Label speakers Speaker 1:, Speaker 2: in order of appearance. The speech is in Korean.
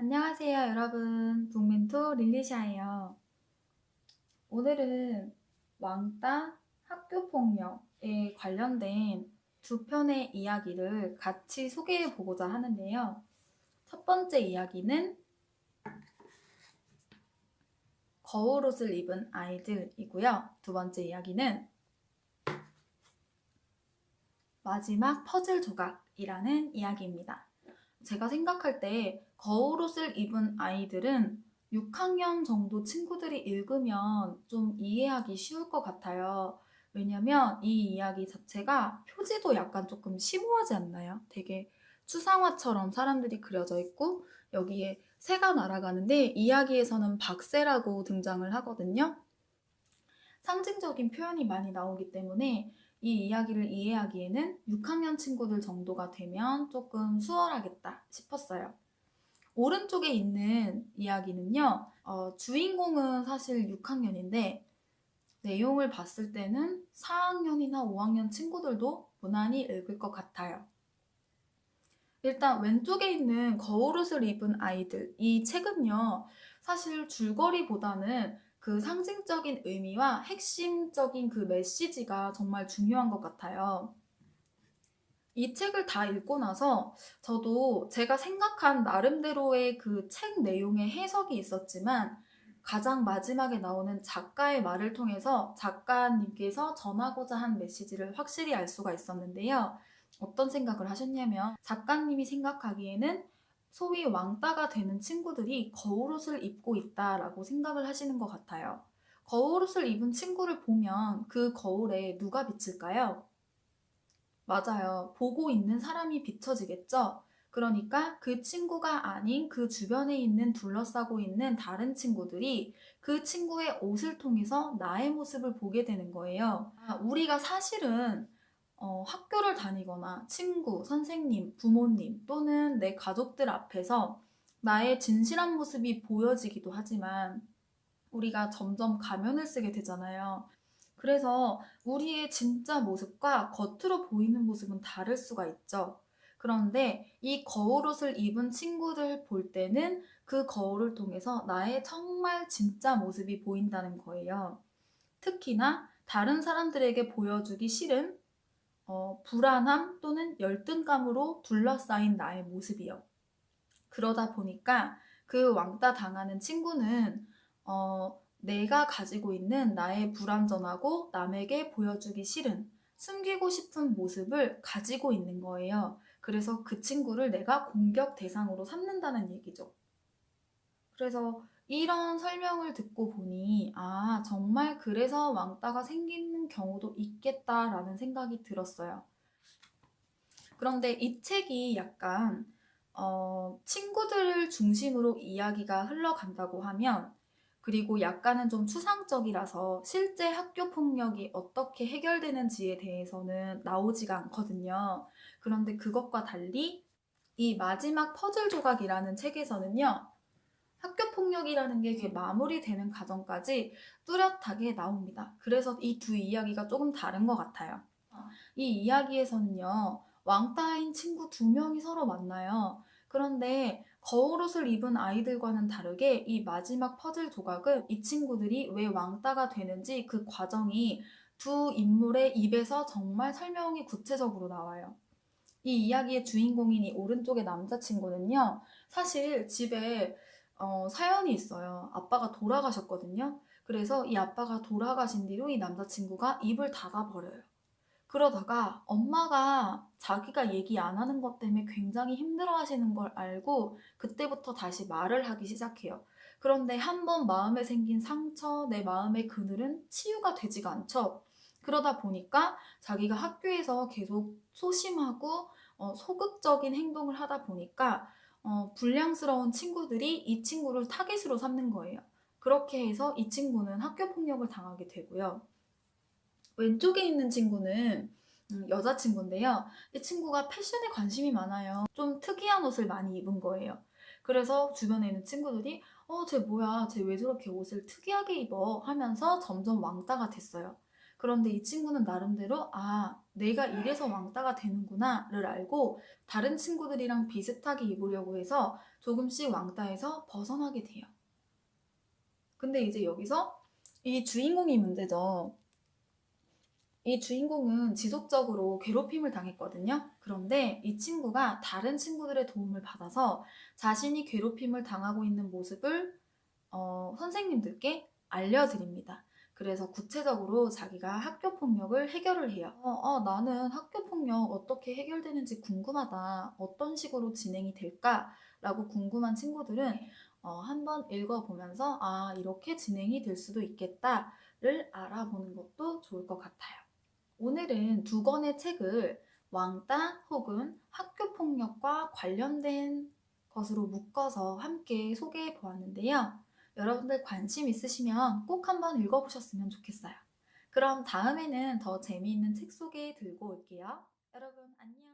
Speaker 1: 안녕하세요, 여러분. 북민토 릴리샤예요. 오늘은 왕따 학교폭력에 관련된 두 편의 이야기를 같이 소개해 보고자 하는데요. 첫 번째 이야기는 거울옷을 입은 아이들이고요. 두 번째 이야기는 마지막 퍼즐 조각이라는 이야기입니다. 제가 생각할 때 거울옷을 입은 아이들은 6학년 정도 친구들이 읽으면 좀 이해하기 쉬울 것 같아요. 왜냐면 이 이야기 자체가 표지도 약간 조금 심오하지 않나요? 되게 추상화처럼 사람들이 그려져 있고 여기에 새가 날아가는데 이야기에서는 박새라고 등장을 하거든요. 상징적인 표현이 많이 나오기 때문에 이 이야기를 이해하기에는 6학년 친구들 정도가 되면 조금 수월하겠다 싶었어요. 오른쪽에 있는 이야기는요, 주인공은 사실 6학년인데 내용을 봤을 때는 4학년이나 5학년 친구들도 무난히 읽을 것 같아요. 일단 왼쪽에 있는 거울옷을 입은 아이들, 이 책은요, 사실 줄거리보다는 그 상징적인 의미와 핵심적인 그 메시지가 정말 중요한 것 같아요. 이 책을 다 읽고 나서 저도 제가 생각한 나름대로의 그 책 내용의 해석이 있었지만 가장 마지막에 나오는 작가의 말을 통해서 작가님께서 전하고자 한 메시지를 확실히 알 수가 있었는데요. 어떤 생각을 하셨냐면 작가님이 생각하기에는 소위 왕따가 되는 친구들이 거울옷을 입고 있다라고 생각을 하시는 것 같아요. 거울옷을 입은 친구를 보면 그 거울에 누가 비칠까요? 맞아요. 보고 있는 사람이 비춰지겠죠? 그러니까 그 친구가 아닌 그 주변에 있는 둘러싸고 있는 다른 친구들이 그 친구의 옷을 통해서 나의 모습을 보게 되는 거예요. 우리가 사실은 학교를 다니거나 친구, 선생님, 부모님 또는 내 가족들 앞에서 나의 진실한 모습이 보여지기도 하지만 우리가 점점 가면을 쓰게 되잖아요. 그래서 우리의 진짜 모습과 겉으로 보이는 모습은 다를 수가 있죠. 그런데 이 거울옷을 입은 친구들 볼 때는 그 거울을 통해서 나의 정말 진짜 모습이 보인다는 거예요. 특히나 다른 사람들에게 보여주기 싫은 불안함 또는 열등감으로 둘러싸인 나의 모습이요. 그러다 보니까 그 왕따 당하는 친구는 내가 가지고 있는 나의 불완전하고 남에게 보여주기 싫은 숨기고 싶은 모습을 가지고 있는 거예요. 그래서 그 친구를 내가 공격 대상으로 삼는다는 얘기죠. 그래서 이런 설명을 듣고 보니 정말 그래서 왕따가 생기는 경우도 있겠다라는 생각이 들었어요. 그런데 이 책이 약간 친구들을 중심으로 이야기가 흘러간다고 하면 그리고 약간은 좀 추상적이라서 실제 학교 폭력이 어떻게 해결되는지에 대해서는 나오지가 않거든요. 그런데 그것과 달리 이 마지막 퍼즐 조각이라는 책에서는요. 학교 폭력이라는 게 이렇게 마무리되는 과정까지 뚜렷하게 나옵니다. 그래서 이 두 이야기가 조금 다른 것 같아요. 이 이야기에서는요, 왕따인 친구 두 명이 서로 만나요. 그런데 거울옷을 입은 아이들과는 다르게 이 마지막 퍼즐 조각은 이 친구들이 왜 왕따가 되는지 그 과정이 두 인물의 입에서 정말 설명이 구체적으로 나와요. 이 이야기의 주인공인 이 오른쪽의 남자친구는요, 사실 집에 사연이 있어요. 아빠가 돌아가셨거든요. 그래서 이 아빠가 돌아가신 뒤로 이 남자친구가 입을 닫아버려요. 그러다가 엄마가 자기가 얘기 안 하는 것 때문에 굉장히 힘들어 하시는 걸 알고 그때부터 다시 말을 하기 시작해요. 그런데 한번 마음에 생긴 상처, 내 마음의 그늘은 치유가 되지가 않죠. 그러다 보니까 자기가 학교에서 계속 소심하고 소극적인 행동을 하다 보니까 불량스러운 친구들이 이 친구를 타깃으로 삼는 거예요. 그렇게 해서 이 친구는 학교 폭력을 당하게 되고요. 왼쪽에 있는 친구는 여자친구인데요. 이 친구가 패션에 관심이 많아요. 좀 특이한 옷을 많이 입은 거예요. 그래서 주변에 있는 친구들이 쟤 뭐야? 쟤 왜 저렇게 옷을 특이하게 입어? 하면서 점점 왕따가 됐어요. 그런데 이 친구는 나름대로 아, 내가 이래서 왕따가 되는구나를 알고 다른 친구들이랑 비슷하게 입으려고 해서 조금씩 왕따에서 벗어나게 돼요. 근데 이제 여기서 이 주인공이 문제죠. 이 주인공은 지속적으로 괴롭힘을 당했거든요. 그런데 이 친구가 다른 친구들의 도움을 받아서 자신이 괴롭힘을 당하고 있는 모습을 선생님들께 알려드립니다. 그래서 구체적으로 자기가 학교 폭력을 해결을 해요. 나는 학교 폭력 어떻게 해결되는지 궁금하다. 어떤 식으로 진행이 될까? 라고 궁금한 친구들은 한번 읽어보면서 아, 이렇게 진행이 될 수도 있겠다를 알아보는 것도 좋을 것 같아요. 오늘은 두 권의 책을 왕따 혹은 학교 폭력과 관련된 것으로 묶어서 함께 소개해 보았는데요. 여러분들 관심 있으시면 꼭 한번 읽어보셨으면 좋겠어요. 그럼 다음에는 더 재미있는 책 소개 들고 올게요. 여러분 안녕.